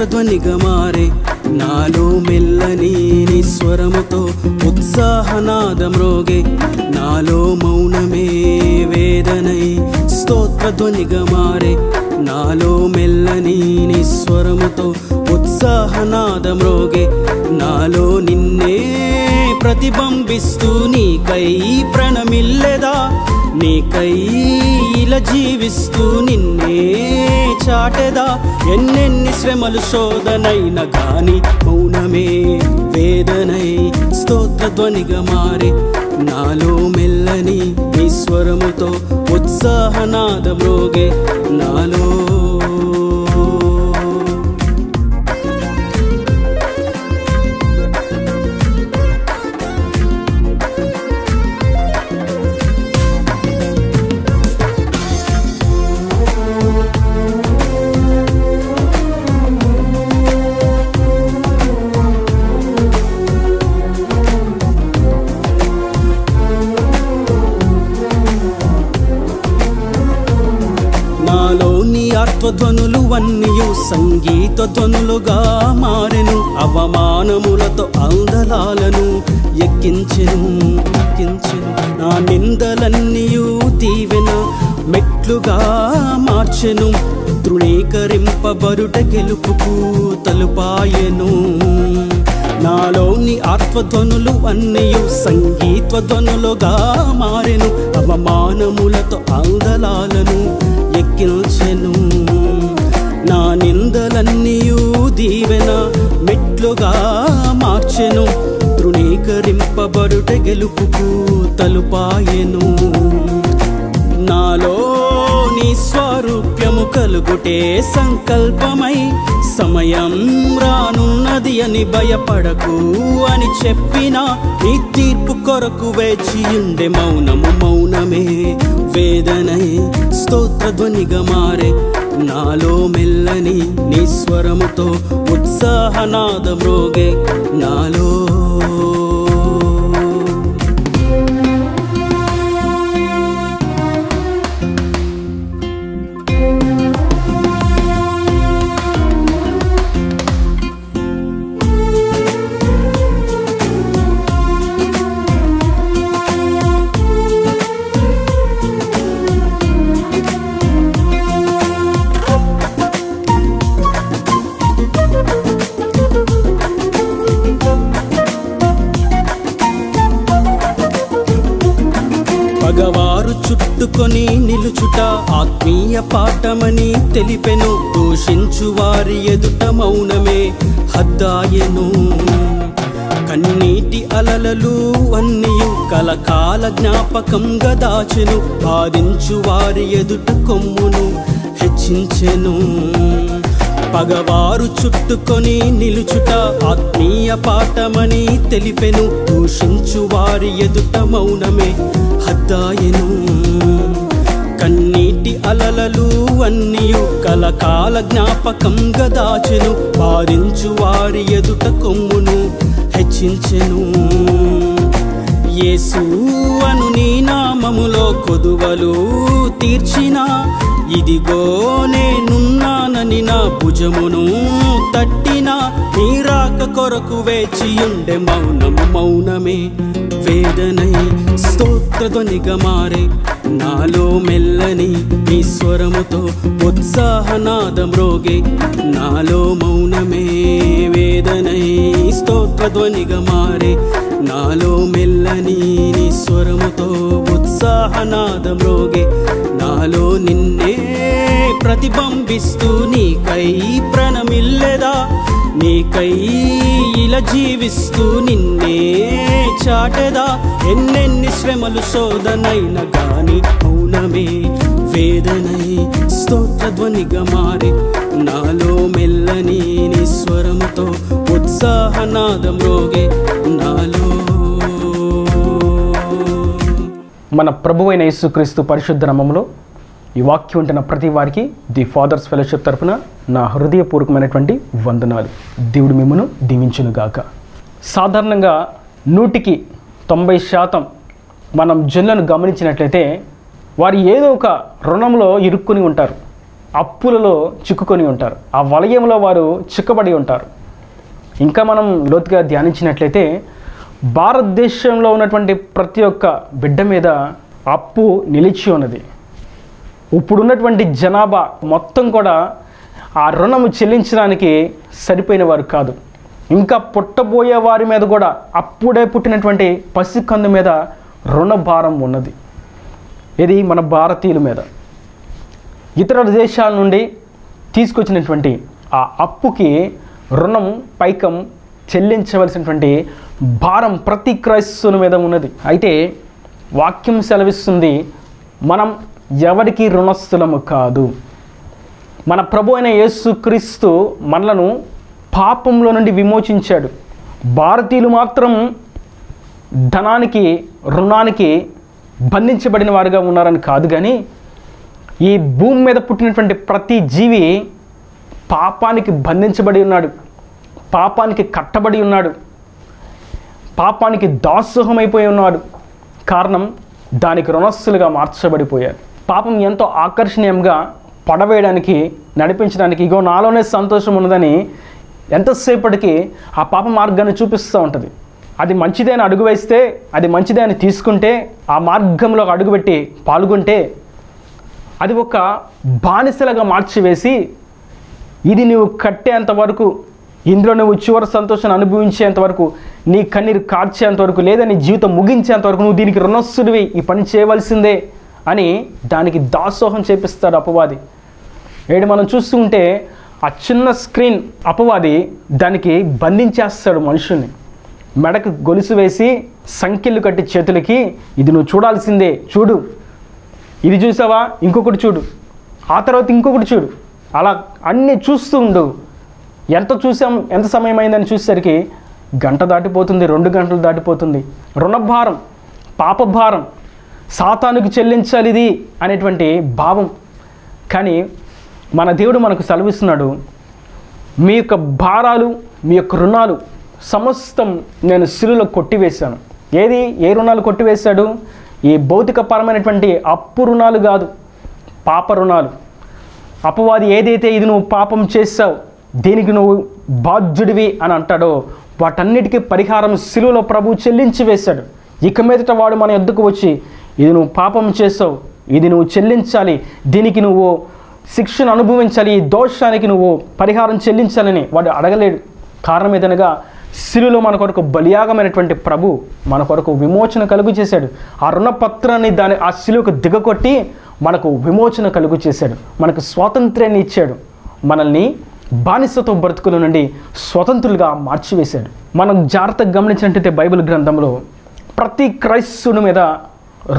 స్తోత్రధ్వనిగా మారే నాలో మెల్లని నీ స్వరముతో ఉత్సాహనాదం రోగే నాలో మౌనమే వేదనై స్తోత్రధ్వనిగా మారే నాలో మెల్లని నీ స్వరముతో ఉత్సాహనాదం రోగే నాలో నిన్నే ప్రతిబింబిస్తూ నీకై ప్రణమిల్లెదా నీకై ఇలా జీవిస్తూ నిన్నే చాటెదా ఎన్నెన్ని శ్రమలు శోధనైన గాని మౌనమే వేదనై స్తోత్రధ్వనిగా మారే నాలో మెల్లని నీ స్వరముతో ఉత్సాహనాదం రోగే నాలో ఆత్మధ్వనులు అన్నియు సంగీత ధ్వనులుగా మారెను అవమానములతో అందలాలను ఎక్కించెను నా నిందలన్నీయు దీవెన మెట్లుగా మార్చెను తృణీకరింపబరుట గెలుపుకు తలుపాయెను నాలోని ఆత్మధ్వనులు అన్నియు సంగీత ధ్వనులుగా మారెను అవమానములతో అందలాలను ఎక్కించెను నా నిందలన్నీయు దీవెన మెట్లుగా మార్చెను తృణీకరింపబడుట గెలుపుకు తలుపాయెను నాలో నీ స్వరూప్యము కలుగుటే సంకల్పమై సమయం రానున్నది అని భయపడకు అని చెప్పిన నీ తీర్పు కొరకు వేచియుండే మౌనమే వేదనై స్తోత్రధ్వనిగా మారే నాలో మెల్లని నీ స్వరముతో ఉత్సాహనాదం రోగే నాలో పగవారు చుట్టుకొని నిలుచుట ఆత్మీయ పాఠమని తెలిపెను దూషించు వారి ఎదుట మౌనమే హద్దాయెను కన్నీటి అలలలు అన్నియు కలకాల జ్ఞాపకంగా దాచెను బాధించు వారి ఎదుట కొమ్మును హెచ్చించెను పగవారు చుట్టుకొని నిలుచుట ఆత్మీయ పాఠమని తెలిపెను దూషించు వారి ఎదుట మౌనమే హద్దాయెను కన్నీటి అలలలు అన్నియు కలకాల జ్ఞాపకంగా దాచెను బాధించు వారి ఎదుట కొమ్మును హెచ్చించెను యేసు అను నీ నామములో కొదువలు తీర్చిన ఇదిగో నేనున్నానని నా భుజమును తట్టిన నీ రాక కొరకు వేచియుండే మౌనమే వేదనై స్తోత్రధ్వనిగా మారే నాలో మెల్లని నీ స్వరముతో ఉత్సాహనాదం రోగే నాలో మౌనమే వేదనై స్తోత్రధ్వనిగా మారే నాలో మెల్లని నీ స్వరముతో ఉత్సాహనాదం రోగే నాలో నిన్నే ప్రతిబింబిస్తూ నీకై ప్రణమిల్లెదా నీకై ఇలా జీవిస్తూ నిన్నే చాటెదా ఎన్నెన్ని శ్రమలు శోధనైన గాని మౌనమే వేదనై స్తోత్రధ్వనిగా మారే నాలో మెల్లని నీ స్వరముతో ఉత్సాహనాదం రోగే నాలో మన ప్రభువైన యేసుక్రీస్తు పరిశుద్ధ నామములో ఈ వాక్యం ఉంటున్న ప్రతి వారికి ది ఫాదర్స్ ఫెలోషిప్ తరఫున నా హృదయపూర్వకమైనటువంటి వందనాలు. దేవుడు మిమ్మను దీవించునుగాక. సాధారణంగా 100% మనం జనులను గమనించినట్లయితే వారు ఏదో ఒక రుణంలో ఇరుక్కుని ఉంటారు. అప్పులలో చిక్కుకొని ఉంటారు. ఆ వలయంలో వారు చిక్కబడి ఉంటారు. ఇంకా మనం లోతుగా ధ్యానించినట్లయితే భారతదేశంలో ఉన్నటువంటి ప్రతి ఒక్క బిడ్డ మీద అప్పు నిలిచి ఉన్నది. ఇప్పుడున్నటువంటి జనాభా మొత్తం కూడా ఆ రుణము చెల్లించడానికి సరిపోయిన వారు కాదు. ఇంకా పుట్టబోయే వారి మీద కూడా అప్పుడే పుట్టినటువంటి పసికందు మీద రుణ భారం ఉన్నది. ఇది మన భారతీయుల మీద. ఇతర దేశాల నుండి తీసుకొచ్చినటువంటి ఆ అప్పుకి రుణం పైకం చెల్లించవలసినటువంటి భారం ప్రతి క్రైస్తవుని మీద ఉన్నది. అయితే వాక్యం సెలవిస్తుంది, మనం ఎవరికి రుణస్థులము కాదు. మన ప్రభు అయిన యేసుక్రీస్తు మనలను పాపంలో నుండి విమోచించాడు. భారతీయులు మాత్రం ధనానికి రుణానికి బంధించబడిన వారుగా ఉన్నారని కాదు, కానీ ఈ భూమి మీద పుట్టినటువంటి ప్రతి జీవి పాపానికి బంధించబడి ఉన్నాడు, పాపానికి కట్టబడి ఉన్నాడు, పాపానికి దాసోహమైపోయి ఉన్నాడు. కారణం, దానికి రుణస్థులుగా మార్చబడిపోయారు. పాపం ఎంతో ఆకర్షణీయంగా పడవేయడానికి, నడిపించడానికి, ఇగో నాలోనే సంతోషం ఉన్నదని ఎంతసేపటికి ఆ పాప మార్గాన్ని చూపిస్తూ ఉంటుంది. అది మంచిదే అని అడుగు వేస్తే, అది మంచిదే అని తీసుకుంటే, ఆ మార్గంలో అడుగుపెట్టి పాల్గొంటే అది ఒక బానిసలుగా మార్చివేసి, ఇది నువ్వు కట్టేంత వరకు, ఇందులో నువ్వు చివరి సంతోషాన్ని అనుభవించేంత వరకు, నీ కన్నీరు కార్చేంత వరకు, లేదా నీ జీవితం ముగించేంత వరకు నువ్వు దీనికి రుణస్థుడివి, ఈ పని చేయవలసిందే అని దానికి దాసోహం చేపిస్తాడు అపవాది. మనం చూస్తూ ఉంటే ఆ చిన్న స్క్రీన్ అపవాది దానికి బంధించేస్తాడు మనుషుల్ని. మెడకు గొలుసు వేసి సంఖ్యలు కట్టి చేతులకి, ఇది నువ్వు చూడాల్సిందే, చూడు, ఇది చూసావా, ఇంకొకటి చూడు, ఆ తర్వాత ఇంకొకటి చూడు, అలా అన్నీ చూస్తూ ఉండు. ఎంత సమయం అయిందని చూసేసరికి గంట దాటిపోతుంది, 2 గంటలు దాటిపోతుంది. రుణభారం, పాపభారం, సాతానుకు చెల్లించాలి ఇది అనేటువంటి భావం. కానీ మన దేవుడు మనకు సెలవిస్తున్నాడు, మీ యొక్క భారాలు, మీ యొక్క రుణాలు సమస్తం నేను శిలువలో కొట్టివేశాను. ఏ రుణాలు కొట్టివేశాడు? ఈ భౌతికపరమైనటువంటి అప్పు రుణాలు కాదు, పాప రుణాలు. అపవాది ఏదైతే ఇది నువ్వు పాపం చేశావు, దీనికి నువ్వు బాధ్యుడివి అని అంటాడో వాటన్నిటికీ పరిహారం శిలువలో ప్రభువు చెల్లించి వేశాడు. ఇక మీదట వాడు మన యొద్దకు వచ్చి, ఇది నువ్వు పాపం చేసావు, ఇది నువ్వు చెల్లించాలి, దీనికి నువ్వు శిక్షను అనుభవించాలి, ఈ దోషానికి నువ్వు పరిహారం చెల్లించాలని వాడు అడగలేడు. కారణం ఏదనగా శిలువలో మన కొరకు బలియాగమైనటువంటి ప్రభు మన కొరకు విమోచన కలుగు చేశాడు. ఆ రుణపత్రాన్ని ఆ శిలువకు దిగకొట్టి మనకు విమోచన కలుగు చేశాడు, మనకు స్వాతంత్ర్యాన్ని ఇచ్చాడు, మనల్ని బానిసతో బ్రతుకుల నుండి స్వతంత్రులుగా మార్చివేశాడు. మనం జాగ్రత్తగా గమనించినట్టయితే బైబిల్ గ్రంథంలో ప్రతి క్రైస్తవుని మీద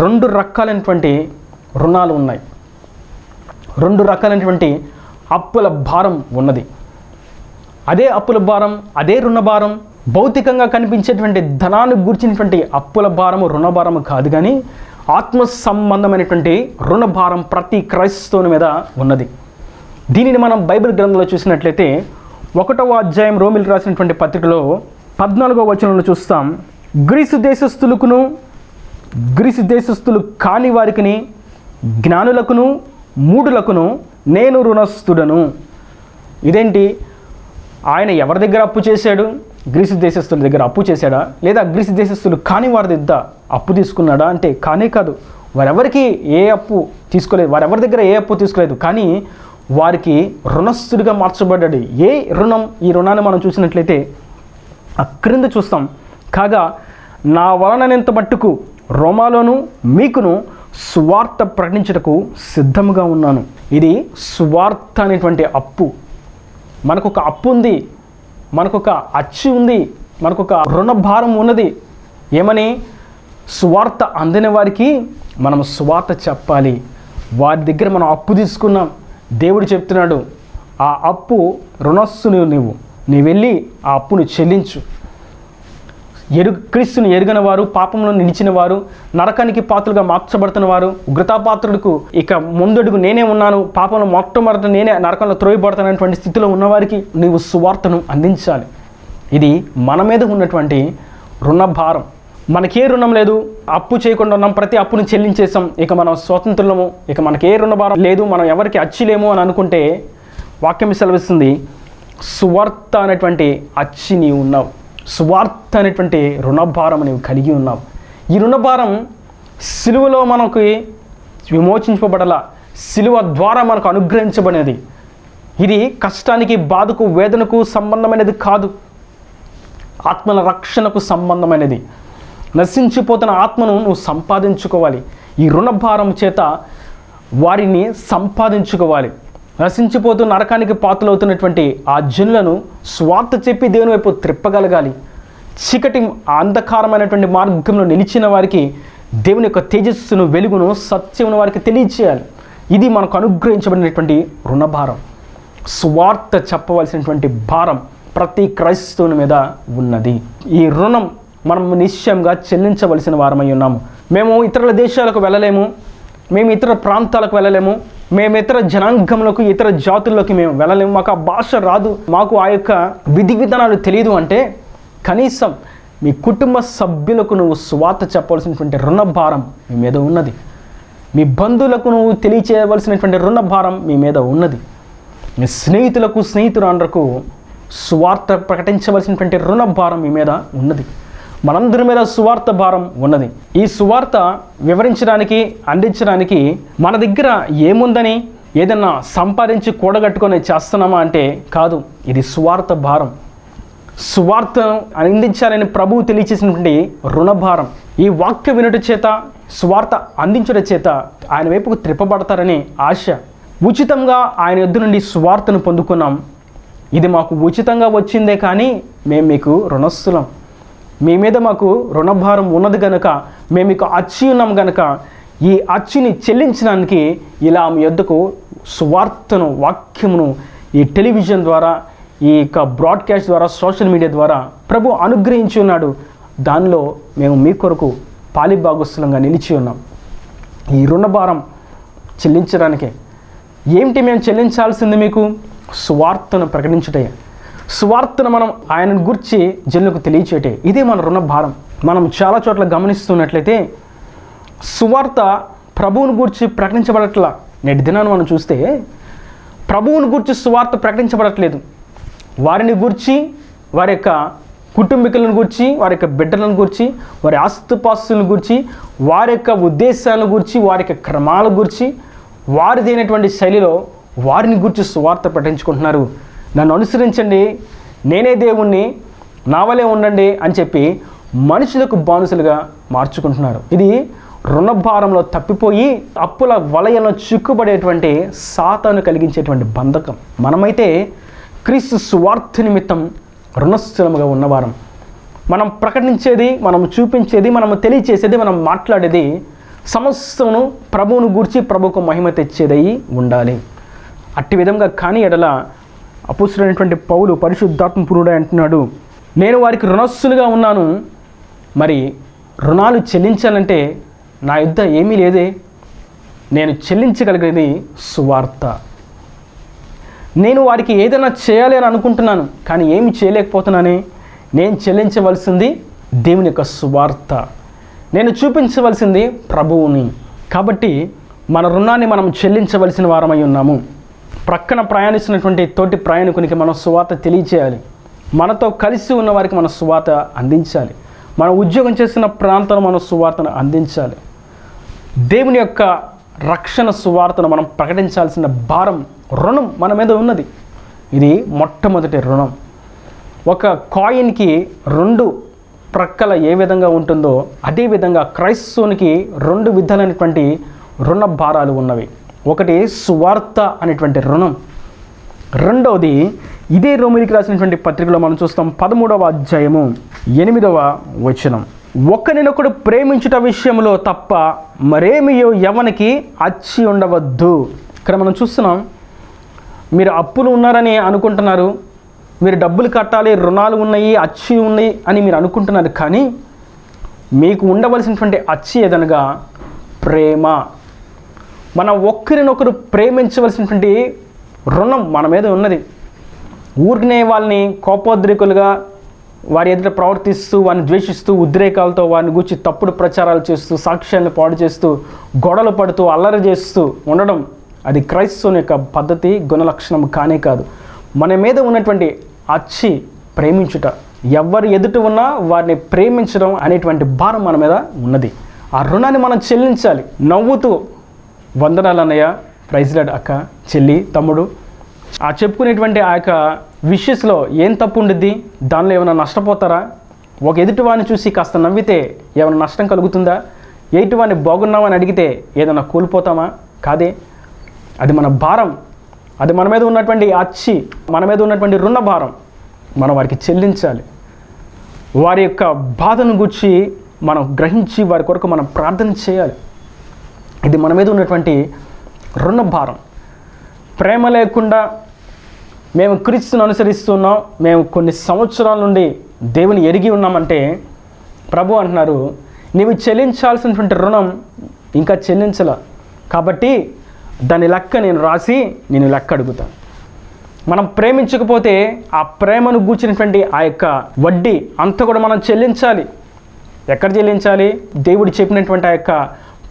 2 రకాలైనటువంటి రుణాలు ఉన్నాయి, 2 రకాలైనటువంటి అప్పుల భారం ఉన్నది. అదే అప్పుల భారం, అదే రుణ భారం భౌతికంగా కనిపించేటువంటి ధనాన్ని గురించినటువంటి అప్పుల భారము, రుణ భారము కాదు, కానీ ఆత్మ సంబంధమైనటువంటి రుణ భారం ప్రతి క్రైస్తవుని మీద ఉన్నది. దీనిని మనం బైబిల్ గ్రంథంలో చూసినట్లయితే 1వ అధ్యాయం రోమిలకు రాసినటువంటి పత్రికలో 14వ వచనంలో చూస్తాం, గ్రీసు దేశస్థులు కాని వారికిని, జ్ఞానులకును మూఢులకును నేను రుణస్థుడను. ఇదేంటి? ఆయన ఎవరి దగ్గర అప్పు చేశాడు? గ్రీసు దేశస్థుల దగ్గర అప్పు చేశాడా, లేదా గ్రీసు దేశస్థులు కాని వారి దగ్గర అప్పు తీసుకున్నాడా అంటే కానే కాదు. వారెవరికి ఏ అప్పు తీసుకోలేదు, వారెవరి దగ్గర ఏ అప్పు తీసుకోలేదు, కానీ వారికి రుణస్థుడిగా మార్చబడ్డాడు. ఏ రుణం? ఈ రుణాన్ని మనం చూసినట్లయితే క్రింద చూస్తాం, కాగా నా వలననెంత మట్టుకు రోమాలోను మీకును సువార్త ప్రకటించుటకు సిద్ధముగా ఉన్నాను. ఇది సువార్త అనేటువంటి అప్పు. మనకొక అప్పు ఉంది, మనకొక అచ్చి ఉంది, మనకొక రుణ భారం ఉన్నది. ఏమని? సువార్త అందిన వారికి మనం సువార్త చెప్పాలి. వారి దగ్గర మనం అప్పు తీసుకున్నాం. దేవుడు చెప్తున్నాడు, ఆ అప్పు రుణస్సును నీ వెళ్ళి ఆ అప్పును చెల్లించు. క్రీస్తుని ఎరుగని వారు, పాపంలో నిలిచిన వారు, నరకానికి పాత్రలుగా మార్చబడుతున్న వారు, ఉగ్రతాపాత్రులకు ఇక ముందడుగు నేనే ఉన్నాను, పాపంలో మొట్టమొదట నేనే నరకంలో త్రోయబడతానటువంటి స్థితిలో ఉన్నవారికి నీవు సువార్తను అందించాలి. ఇది మన మీద ఉన్నటువంటి రుణ భారం. మనకే రుణం లేదు, అప్పు చేయకుండా ఉన్నాం, ప్రతి అప్పును చెల్లించేసాం, ఇక మనం స్వతంత్రులము, ఇక మనకే రుణభారం లేదు, మనం ఎవరికి అచ్చిలేము అని అనుకుంటే వాక్యం సెలవిస్తుంది, సువార్త అనేటువంటి అచ్చి నీవు ఉన్నావు, సువార్త అనేటువంటి రుణభారం నీవు కలిగి ఉన్నావు. ఈ రుణభారం సిలువలో మనకి విమోచించబడాల, సిలువ ద్వారా మనకు అనుగ్రహించబడినది. ఇది కష్టానికి, బాధకు, వేదనకు సంబంధమైనది కాదు, ఆత్మల రక్షణకు సంబంధమైనది. నశించిపోతున్న ఆత్మను నువ్వు సంపాదించుకోవాలి. ఈ రుణభారం చేత వారిని సంపాదించుకోవాలి. నశించిపోతున్న నరకానికి పాత్రలవుతున్నటువంటి ఆ జనులను స్వార్థ చెప్పి దేవుని వైపు త్రిప్పగలగాలి. చీకటి అంధకారమైనటువంటి మార్గంలో నిలిచిన వారికి దేవుని యొక్క తేజస్సును, వెలుగును, సత్యమును వారికి తెలియచేయాలి. ఇది మనకు అనుగ్రహించబడినటువంటి రుణభారం. స్వార్థ చెప్పవలసినటువంటి భారం ప్రతి క్రైస్తవుని మీద ఉన్నది. ఈ రుణం మనం నిశ్చయంగా చెల్లించవలసిన వారమై ఉన్నాము. మేము ఇతరుల దేశాలకు వెళ్ళలేము, మేము ఇతర ప్రాంతాలకు వెళ్ళలేము, మేము ఇతర జనాంగంలోకి, ఇతర జాతుల్లోకి మేము వెళ్ళలేము, మాకు ఆ భాష రాదు, మాకు ఆ యొక్క విధి విధానాలు తెలియదు అంటే కనీసం మీ కుటుంబ సభ్యులకు నువ్వు సువార్త చెప్పవలసినటువంటి రుణభారం మీ మీద ఉన్నది. మీ బంధువులకు నువ్వు తెలియచేయవలసినటువంటి రుణభారం మీ మీద ఉన్నది. మీ స్నేహితులకు, స్నేహితురాండ్రకు సువార్త ప్రకటించవలసినటువంటి రుణభారం మీ మీద ఉన్నది. మనందరి మీద సువార్త భారం ఉన్నది. ఈ సువార్త వివరించడానికి, అందించడానికి మన దగ్గర ఏముందని ఏదన్నా సంపాదించి కూడగట్టుకొని చేస్తున్నామా అంటే కాదు. ఇది సువార్త భారం. సువార్తను అందించాలని ప్రభువు తెలియచేసినటువంటి రుణభారం. ఈ వాక్య వినుట చేత, సువార్త అందించుట చేత ఆయన వైపుకు త్రిప్పబడతారని ఆశ. ఉచితంగా ఆయన యొద్ద నుండి సువార్తను పొందుకున్నాం. ఇది మాకు ఉచితంగా వచ్చిందే కానీ మేము మీకు రుణస్థులం. మీ మీద మాకు రుణభారం ఉన్నది కనుక, మేము మీకు అచ్చి ఉన్నాం కనుక, ఈ అచ్చిని చెల్లించడానికి ఇలా మీ యొద్దకు సువార్తను, వాక్యమును ఈ టెలివిజన్ ద్వారా, ఈ యొక్క బ్రాడ్కాస్ట్ ద్వారా, సోషల్ మీడియా ద్వారా ప్రభు అనుగ్రహించి ఉన్నాడు. దానిలో మేము మీ కొరకు పాలిభాగస్తులంగా నిలిచి ఉన్నాం. ఈ రుణభారం చెల్లించడానికే. ఏమిటి మేము చెల్లించాల్సింది? మీకు సువార్తను ప్రకటించుటే, సువార్తను మనం ఆయనను గురించి జనులకు తెలియచేటే. ఇదే మన రుణభారం. మనం చాలా చోట్ల గమనిస్తున్నట్లయితే సువార్త ప్రభువుని గురించి ప్రకటించబడట్లా. నేటి దినాన్ని మనం చూస్తే ప్రభువుని గురించి సువార్త ప్రకటించబడట్లేదు. వారిని గురించి, వారి యొక్క కుటుంబీకులను గురించి, వారి యొక్క బిడ్డలను గురించి, వారి ఆస్తుపాస్తులను గురించి, వారి యొక్క ఉద్దేశాలను గురించి, వారి యొక్క క్రమాల గురించి, వారిదైనటువంటి శైలిలో వారిని గురించి సువార్త ప్రకటించుకుంటున్నారు. నన్ను అనుసరించండి, నేనే దేవుణ్ణి, నా వలే ఉండండి అని చెప్పి మనుషులకు బానిసలుగా మార్చుకుంటున్నారు. ఇది రుణభారంలో తప్పిపోయి అప్పుల వలయంలో చిక్కుబడేటువంటి సాతాను కలిగించేటువంటి బంధకం. మనమైతే క్రీస్తు సువార్త నిమిత్తం రుణస్థలముగా ఉన్నవారం. మనం ప్రకటించేది, మనం చూపించేది, మనం తెలియచేసేది, మనం మాట్లాడేది సమస్తమును ప్రభువును గూర్చి, ప్రభువుకు మహిమ తెచ్చేదై ఉండాలి. అట్టి విధంగా కానీ ఎడల అపోస్తలుడైనటువంటి పౌలు పరిశుద్ధాత్మపూర్ణుడై అంటున్నాడు, నేను వారికి రుణస్థులుగా ఉన్నాను, మరి రుణాలు చెల్లించాలంటే నా యుద్ధ ఏమీ లేదే, నేను చెల్లించగలిగేది సువార్త. నేను వారికి ఏదైనా చేయాలి అని అనుకుంటున్నాను, కానీ ఏమి చేయలేకపోతున్నానే. నేను చెల్లించవలసింది దేవుని యొక్క సువార్త, నేను చూపించవలసింది ప్రభువుని. కాబట్టి మన రుణాన్ని మనం చెల్లించవలసిన వారమై ఉన్నాము. ప్రక్కన ప్రయాణిస్తున్నటువంటి తోటి ప్రయాణికునికి మనం సువార్త తెలియచేయాలి. మనతో కలిసి ఉన్న వారికి మన సువార్త అందించాలి. మన ఉద్యోగం చేస్తున్న ప్రాంతంలో మన సువార్తను అందించాలి. దేవుని యొక్క రక్షణ సువార్తను మనం ప్రకటించాల్సిన భారం, రుణం మన మీద ఉన్నది. ఇది మొట్టమొదటి రుణం. ఒక కాయిన్కి రెండు ప్రక్కల ఏ విధంగా ఉంటుందో అదేవిధంగా క్రైస్తవునికి రెండు విధాలైనటువంటి రుణ భారాలు ఉన్నవి. ఒకటి సువార్త అనేటువంటి రుణం, రెండవది ఇదే రోమిలికి రాసినటువంటి పత్రికలో మనం చూస్తాం 13వ అధ్యాయము 8వ వచనం, ఒకరినొకడు ప్రేమించుట విషయంలో తప్ప మరేమియో ఎవనికి అచ్చి ఉండవద్దు. ఇక్కడ మనం చూస్తున్నాం, మీరు అప్పులు ఉన్నారని అనుకుంటున్నారు, మీరు డబ్బులు కట్టాలి, రుణాలు ఉన్నాయి, అచ్చి ఉన్నాయి అని మీరు అనుకుంటున్నారు. కానీ మీకు ఉండవలసినటువంటి అచ్చి ఏదనగా ప్రేమ. మనం ఒకరినొకరు ప్రేమించవలసినటువంటి రుణం మన మీద ఉన్నది. ఊరినే వాళ్ళని కోపోద్రికులుగా, వారి ఎదుట ప్రవర్తిస్తూ వారిని ద్వేషిస్తూ ఉద్రేకాలతో వారిని గూర్చి తప్పుడు ప్రచారాలు చేస్తూ సాక్ష్యాలను పాడు చేస్తూ గొడవలు పడుతూ అల్లరి చేస్తూ ఉండడం అది క్రైస్తవుని యొక్క పద్ధతి గుణలక్షణం కానే కాదు. మన మీద ఉన్నటువంటి అచ్చి ప్రేమించుట, ఎవరు ఎదుట ఉన్నా వారిని ప్రేమించడం అనేటువంటి భారం మన మీద ఉన్నది. ఆ రుణాన్ని మనం చెల్లించాలి. నవ్వుతూ వందనాలు అన్నయ్య, ప్రైజ్ లార్డ్ అక్క, చెల్లి, తమ్ముడు, ఆ చెప్పుకునేటువంటి ఆ యొక్క విషెస్లో ఏం తప్పు ఉండిద్ది? దానిలో ఏమైనా నష్టపోతారా? ఒక ఎదుటివాడిని చూసి కాస్త నవ్వితే ఏమైనా నష్టం కలుగుతుందా? ఎదుటివాడిని బాగున్నామని అడిగితే ఏదైనా కోల్పోతామా? కాదే. అది మన భారం, అది మన మీద ఉన్నటువంటి అచ్చి, మన మీద ఉన్నటువంటి రుణ భారం మనం వారికి చెల్లించాలి. వారి యొక్క బాధను గురించి మనం గ్రహించి వారి కొరకు మనం ప్రార్థన చేయాలి. ఇది మన మీద ఉన్నటువంటి రుణ భారం. ప్రేమ లేకుండా మేము క్రీస్తును అనుసరిస్తున్నాం, మేము కొన్ని సంవత్సరాల నుండి దేవుని ఎరిగి ఉన్నామంటే ప్రభు అంటున్నారు, నీవు చెల్లించాల్సినటువంటి రుణం ఇంకా చెల్లించాల, కాబట్టి దాని లెక్క నేను రాసి నేను లెక్క అడుగుతాను. మనం ప్రేమించకపోతే ఆ ప్రేమను గూర్చినటువంటి ఆ యొక్క వడ్డీ అంతా కూడా మనం చెల్లించాలి. ఎక్కడ చెల్లించాలి? దేవుడు చెప్పినటువంటి ఆ యొక్క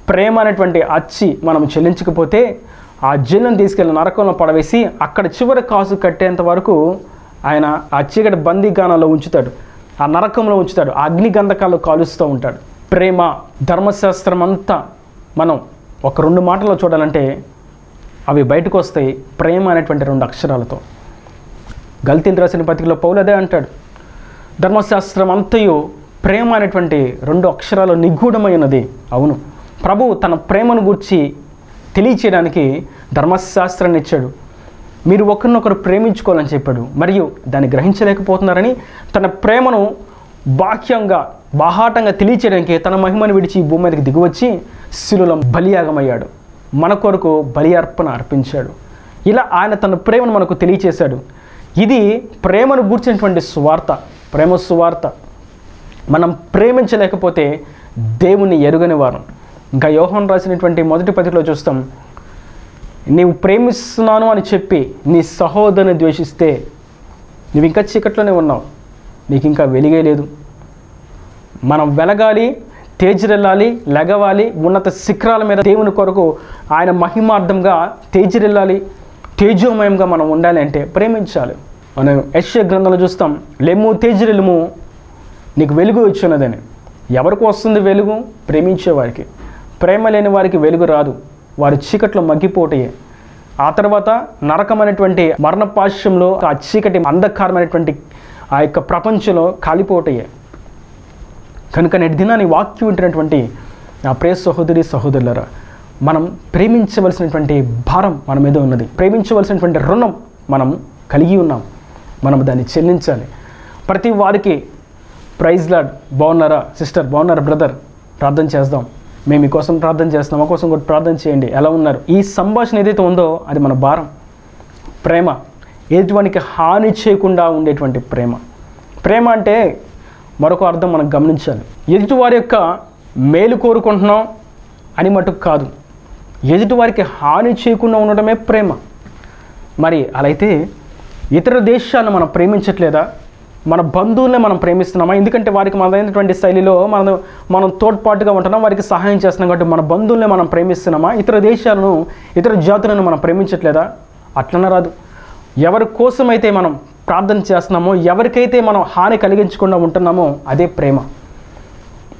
ప్రేమ అనేటువంటి అచ్చి మనం చెల్లించకపోతే ఆ జల్లును తీసుకెళ్ళి నరకంలో పడవేసి అక్కడ చివరి కాసు కట్టేంత వరకు ఆయన ఆ చీకటి బందీగానాల్లో ఉంచుతాడు, ఆ నరకంలో ఉంచుతాడు, ఆ అగ్ని గంధకాల్లో కాలుస్తూ ఉంటాడు. ప్రేమ ధర్మశాస్త్రం అంతా మనం ఒక 2 మాటల్లో చూడాలంటే అవి బయటకు వస్తాయి ప్రేమ అనేటువంటి 2 అక్షరాలతో. గల్తీలు రాసిన పత్రికలో పౌలు అదే అంటాడు, ధర్మశాస్త్రం అంతయు ప్రేమ అనేటువంటి 2 అక్షరాలు నిగూఢమైనది. అవును, ప్రభు తన ప్రేమను గూర్చి తెలియచేయడానికి ధర్మశాస్త్రాన్ని ఇచ్చాడు. మీరు ఒకరినొకరు ప్రేమించుకోవాలని చెప్పాడు. మరియు దాన్ని గ్రహించలేకపోతున్నారని తన ప్రేమను బాహ్యంగా బాహాటంగా తెలియచేయడానికి తన మహిమను విడిచి ఈ భూమి మీదకి దిగివచ్చి శిలువలో బలియాగమయ్యాడు, మన కొరకు బలి అర్పణ అర్పించాడు. ఇలా ఆయన తన ప్రేమను మనకు తెలియచేశాడు. ఇది ప్రేమను గూర్చినటువంటి సువార్త, ప్రేమ సువార్త. మనం ప్రేమించలేకపోతే దేవుని ఎరుగని వారం. ఇంకా యోహాను రాసినటువంటి మొదటి పత్రికలో చూస్తాం, నీవు ప్రేమిస్తున్నాను అని చెప్పి నీ సహోదరుని ద్వేషిస్తే నువ్వు ఇంకా చీకట్లోనే ఉన్నావు, నీకు ఇంకా వెలిగే లేదు. మనం వెలగాలి, తేజరెల్లాలి, లెగవాలి, ఉన్నత శిఖరాల మీద దేవుని కొరకు ఆయన మహిమార్థంగా తేజరెల్లాలి, తేజోమయంగా మనం ఉండాలి అంటే ప్రేమించాలి. మనం యెషయా గ్రంథంలో చూస్తాం, లెమ్ము తేజరెల్లుము నీకు వెలుగు వచ్చినదని. ఎవరికి వస్తుంది వెలుగు? ప్రేమించేవారికి. ప్రేమ లేని వారికి వెలుగు రాదు, వారి చీకట్లో మగ్గిపోటాయే. ఆ తర్వాత నరకమైనటువంటి మరణపాశ్యంలో ఆ చీకటి అంధకారమైనటువంటి ఆ యొక్క ప్రపంచంలో కాలిపోటాయే. కనుక నేటి దినాన్ని వాక్యం వింటున్నటువంటి నా ప్రియ సహోదరి సహోదరులారా, మనం ప్రేమించవలసినటువంటి భారం మన మీద ఉన్నది, ప్రేమించవలసినటువంటి రుణం మనం కలిగి ఉన్నాం, మనం దాన్ని చెల్లించాలి. ప్రతి వారికి ప్రైజ్ లార్డ్, బాగున్నారా సిస్టర్, బాగున్నారా బ్రదర్, ప్రార్థన చేద్దాం, మేము మీకోసం ప్రార్థన చేస్తాం, మా కోసం కూడా ప్రార్థన చేయండి, ఎలా ఉన్నారు? ఈ సంభాషణ ఏదైతే ఉందో అది మన భారం. ప్రేమ ఎదుటివానికి హాని చేయకుండా ఉండేటువంటి ప్రేమ. ప్రేమ అంటే మరొక అర్థం మనం గమనించాలి. ఎదుటివారి యొక్క మేలు కోరుకుంటున్నాం అని మటుకు కాదు, ఎదుటివారికి హాని చేయకుండా ఉండడమే ప్రేమ. మరి అలా అయితే ఇతర దేశాలను మనం ప్రేమించట్లేదా? మన బంధువులనే మనం ప్రేమిస్తున్నామా? ఎందుకంటే వారికి మనదైనటువంటి శైలిలో మనం తోడ్పాటుగా ఉంటున్నాం, వారికి సహాయం చేస్తున్నాం కాబట్టి మన బంధువులనే మనం ప్రేమిస్తున్నామా? ఇతర దేశాలను, ఇతర జాతులను మనం ప్రేమించట్లేదా? అట్లనే రాదు. ఎవరి కోసమైతే మనం ప్రార్థన చేస్తున్నామో, ఎవరికైతే మనం హాని కలిగించకుండా ఉంటున్నామో అదే ప్రేమ.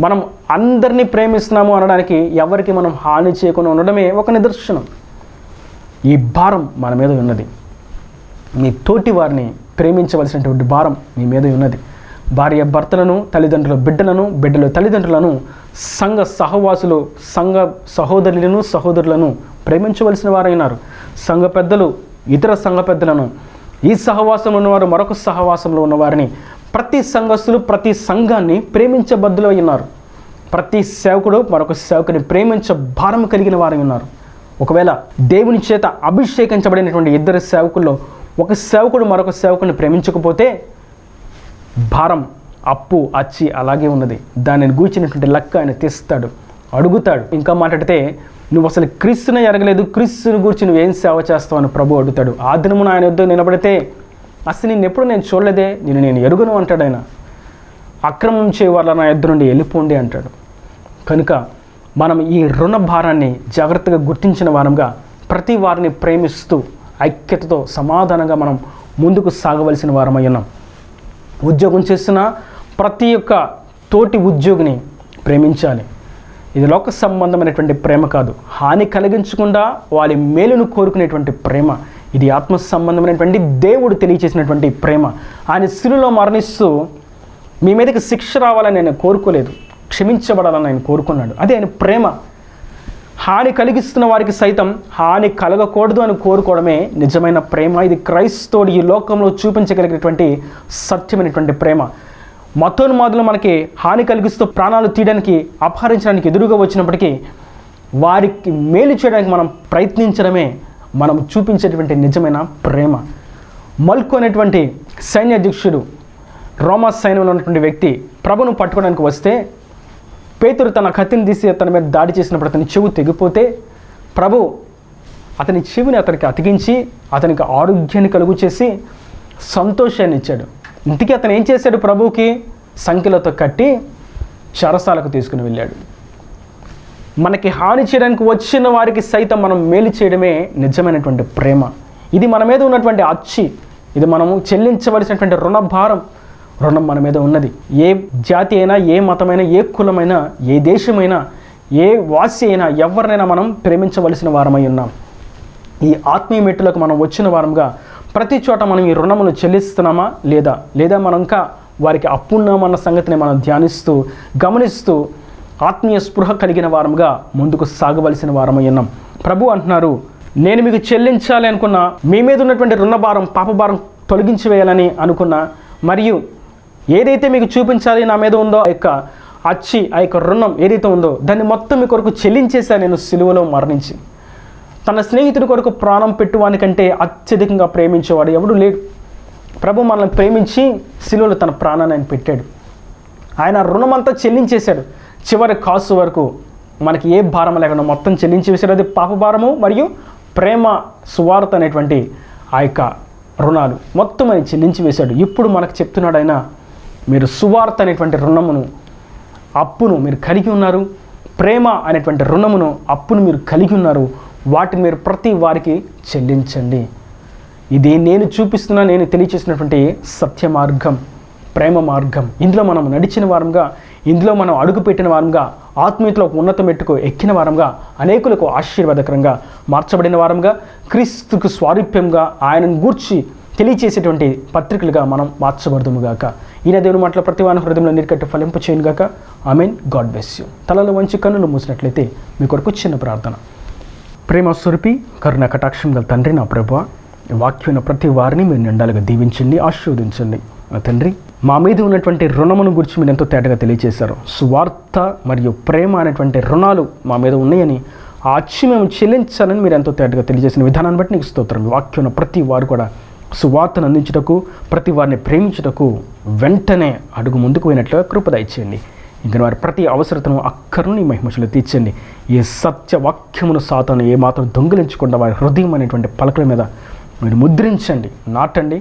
మనం అందరినీ ప్రేమిస్తున్నాము అనడానికి ఎవరికి మనం హాని చేయకుండా ఉండడమే ఒక నిదర్శనం. ఈ భారం మన మీద ఉన్నది. మీ తోటి వారిని ప్రేమించవలసినటువంటి భారం మీ మీద ఉన్నది. భార్య భర్తలను, తల్లిదండ్రుల బిడ్డలను, బిడ్డల తల్లిదండ్రులను, సంఘ సహవాసులు, సంఘ సహోదరులను, సహోదరులను ప్రేమించవలసిన వారైనారు. సంఘ పెద్దలు ఇతర సంఘ పెద్దలను, ఈ సహవాసంలో ఉన్నవారు మరొక సహవాసంలో ఉన్నవారిని, ప్రతి సంఘస్థులు ప్రతి సంఘాన్ని ప్రేమించబద్దులు ఉన్నారు. ప్రతి సేవకుడు మరొక సేవకుని ప్రేమించ భారం కలిగిన వారై ఉన్నారు. ఒకవేళ దేవుని చేత అభిషేకించబడినటువంటి ఇద్దరు సేవకుల్లో ఒక సేవకుడు మరొక సేవకుని ప్రేమించకపోతే భారం, అప్పు, అచ్చి అలాగే ఉన్నది. దానిని గూర్చినటువంటి లెక్క ఆయన తీస్తాడు, అడుగుతాడు. ఇంకా మాట్లాడితే నువ్వు అసలు క్రీస్తుని ఎరగలేదు, క్రీస్తుని గురించి నువ్వేం సేవ చేస్తావు అని ప్రభు అడుగుతాడు. ఆ దినమున ఆయన యుద్ధం నిలబడితే అసలు నిన్ను ఎప్పుడు నేను చూడలేదే, నేను ఎరుగును అంటాడు ఆయన. అక్రమం చేయవాళ్ళ నా యొద్ద నుండి వెళ్ళిపోండి అంటాడు. కనుక మనం ఈ రుణ భారాన్ని జాగ్రత్తగా గుర్తించిన వారంగా ప్రతి వారిని ప్రేమిస్తూ ఐక్యతతో సమాధానంగా మనం ముందుకు సాగవలసిన వారమై ఉన్నాం. ఉద్యోగం చేస్తున్న ప్రతి ఒక్క తోటి ఉద్యోగిని ప్రేమించాలి. ఇది లోక సంబంధమైనటువంటి ప్రేమ కాదు, హాని కలిగించకుండా వారి మేలును కోరుకునేటువంటి ప్రేమ. ఇది ఆత్మ సంబంధమైనటువంటి దేవుడు తెలియచేసినటువంటి ప్రేమ. ఆయన శిలువలో మరణిస్తూ మీ మీదకి శిక్ష రావాలని ఆయన కోరుకోలేదు, క్షమించబడాలని ఆయన కోరుకున్నాడు. అదే ఆయన ప్రేమ. హాని కలిగిస్తున్న వారికి సైతం హాని కలగకూడదు అని కోరుకోవడమే నిజమైన ప్రేమ. ఇది క్రైస్తవుడు ఈ లోకంలో చూపించగలిగినటువంటి సత్యమైనటువంటి ప్రేమ. మతోన్మాదులు మనకి హాని కలిగిస్తూ ప్రాణాలు తీయడానికి అపహరించడానికి ఎదురుగా వచ్చినప్పటికీ వారికి మేలు చేయడానికి మనం ప్రయత్నించడమే మనం చూపించేటువంటి నిజమైన ప్రేమ. మల్కు అనేటువంటి సైన్యాధ్యక్షుడు, రోమా సైన్యంలో ఉన్నటువంటి వ్యక్తి ప్రభును పట్టుకోవడానికి వస్తే పేతురు తన కత్తిని తీసి అతని మీద దాడి చేసినప్పుడు అతని చెవు తెగిపోతే ప్రభు అతని చెవిని అతనికి అతికించి అతనికి ఆరోగ్యాన్ని కలుగు చేసి సంతోషాన్ని ఇచ్చాడు. ఇంటికి అతను ఏం చేశాడు? ప్రభువుకి సంఖ్యలతో కట్టి చెరసాలకు తీసుకుని వెళ్ళాడు. మనకి హాని చేయడానికి వచ్చిన వారికి సైతం మనం మేలు చేయడమే నిజమైనటువంటి ప్రేమ. ఇది మన మీద ఉన్నటువంటి అచ్చి, ఇది మనము చెల్లించవలసినటువంటి రుణ భారం. రుణం మన మీద ఉన్నది. ఏ జాతి అయినా, ఏ మతమైనా, ఏ కులమైనా, ఏ దేశమైనా, ఏ వాసి అయినా, ఎవరినైనా మనం ప్రేమించవలసిన వారమై ఉన్నాం. ఈ ఆత్మీయ మెట్టులకు మనం వచ్చిన వారంగా ప్రతి చోట మనం ఈ రుణమును చెల్లిస్తున్నామా లేదా మనం ఇంకా వారికి అప్పున్నామన్న సంగతిని మనం ధ్యానిస్తూ గమనిస్తూ ఆత్మీయ స్పృహ కలిగిన వారంగా ముందుకు సాగవలసిన వారమై ఉన్నాం. ప్రభు అంటున్నారు, నేను మీకు చెల్లించాలి అనుకున్న మీ మీద ఉన్నటువంటి రుణభారం, పాపభారం తొలగించి వేయాలని అనుకున్నా, మరియు ఏదైతే మీకు చూపించాలి నా మీద ఉందో ఆ యొక్క అచ్చి, ఆ యొక్క రుణం ఏదైతే ఉందో దాన్ని మొత్తం మీ కొరకు చెల్లించేశాను నేను సిలువలో మరణించి. తన స్నేహితుడి కొరకు ప్రాణం పెట్టువానికంటే అత్యధికంగా ప్రేమించేవాడు ఎవడు లేడు. ప్రభు మనల్ని ప్రేమించి సిలువలో తన ప్రాణాన్ని ఆయన పెట్టాడు. ఆయన రుణమంతా చెల్లించేశాడు. చివరి కాసు వరకు మనకి ఏ భారం లేకుండా మొత్తం చెల్లించి వేశాడు. అది పాపభారము మరియు ప్రేమ సువార్త అనేటువంటి ఆ యొక్క రుణాలు మొత్తం ఆయన చెల్లించి వేశాడు. ఇప్పుడు మనకు చెప్తున్నాడు ఆయన, మీరు సువార్త అనేటువంటి రుణమును, అప్పును మీరు కలిగి ఉన్నారు. ప్రేమ అనేటువంటి రుణమును, అప్పును మీరు కలిగి ఉన్నారు. వాటిని మీరు ప్రతి వారికి చెల్లించండి. ఇది నేను చూపిస్తున్నా, నేను తెలియచేసినటువంటి సత్య మార్గం, ప్రేమ మార్గం. ఇందులో మనం నడిచిన వారంగా, ఇందులో మనం అడుగుపెట్టిన వారంగా, ఆత్మీయతలో ఉన్నత మెట్టుకు ఎక్కిన వారంగా, అనేకులకు ఆశీర్వాదకరంగా మార్చబడిన వారంగా, క్రీస్తుకు స్వారూప్యంగా ఆయనను గూర్చి తెలియచేసేటువంటి పత్రికలుగా మనం మార్చబడదుముగాక. ఈయన దేవుని మాటల ప్రతి వాని హృదయంలో నీరుకట్టు ఫలింపు చేయనుగాక. ఆమెన్. God bless you. తలలో వంచి కన్నులు మూసినట్లయితే మీ కొరకు చిన్న ప్రార్థన. ప్రేమ స్వరూపి, కరుణ కటాక్షం గల తండ్రి, నా ప్రభువా, వాక్యమైన ప్రతి వారిని మీరు నిండాలుగా దీవించండి, ఆశీర్వదించండి. నా తండ్రి, మా మీద ఉన్నటువంటి రుణమును గురించి మీరు ఎంతో తేటగా తెలియజేశారు. సువార్త మరియు ప్రేమ అనేటువంటి రుణాలు మా మీద ఉన్నాయని, ఆ అచ్చి మేము చెల్లించాలని మీరు ఎంతో తేటగా తెలియజేసిన విధానాన్ని బట్టి నీకు స్తోత్రం. వాక్యం ప్రతి వారు కూడా సువార్తను అందించుటకు, ప్రతి వారిని ప్రేమించుటకు వెంటనే అడుగు ముందుకు పోయినట్లుగా కృప దయచేయండి. ఇంకా వారి ప్రతి అవసరతను అక్కరును నీ మహిమశలో తీర్చండి. ఈ సత్య వాక్యమును సాతాను ఏమాత్రం దొంగిలించకుండా వారి హృదయం అనేటువంటి పలకల మీద మీరు ముద్రించండి, నాటండి,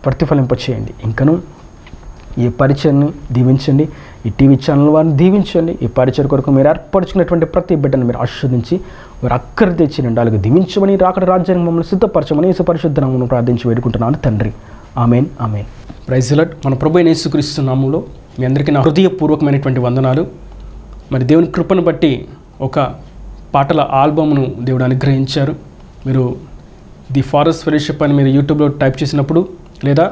ప్రతిఫలింపచేయండి. ఇంకను ఈ పరిచయను దీవించండి, ఈ టీవీ ఛానల్ వారిని దీవించండి. ఈ పరిచయ కొరకు మీరు ఏర్పరచుకున్నటువంటి ప్రతి బిడ్డను మీరు ఆశీర్వదించి వారు అక్కడి తెచ్చి నిండాలుగా దీవించమని, రాకడ రాజ్యాన్ని మమ్మల్ని సిద్ధపరచమని యేసు పరిశుద్ధ నామమున ప్రార్థించి వేడుకుంటున్నాను తండ్రి. Amen, amen. Praise the Lord. మన ప్రభువైన యేసుక్రీస్తు నామములో మీ అందరికీ నా హృదయపూర్వకమైనటువంటి వందనాలు. మరి దేవుని కృపను బట్టి ఒక పాటల ఆల్బమ్ను దేవుడు అనుగ్రహించారు. మీరు ది ఫారెస్ట్ ఫెలోషిప్ అని మీరు యూట్యూబ్లో టైప్ చేసినప్పుడు, లేదా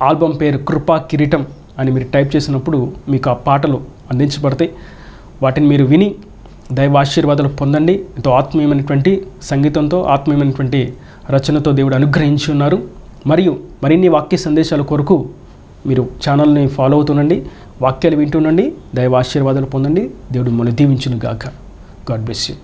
ఆల్బమ్ పేరు కృపా కిరీటం అని మీరు టైప్ చేసినప్పుడు మీకు ఆ పాటలు అందించబడతాయి. వాటిని మీరు విని దైవ ఆశీర్వాదాలు పొందండి. ఎంతో ఆత్మీయమైనటువంటి సంగీతంతో, ఆత్మీయమైనటువంటి రచనతో దేవుడు అనుగ్రహించి ఉన్నారు. మరియు మరిన్ని వాక్య సందేశాల కొరకు మీరు ఛానల్ని ఫాలో అవుతుండండి, వాక్యాలు వింటుండండి, దైవ ఆశీర్వాదాలు పొందండి. దేవుడు మిమ్మల్ని దీవించును గాక. God bless you.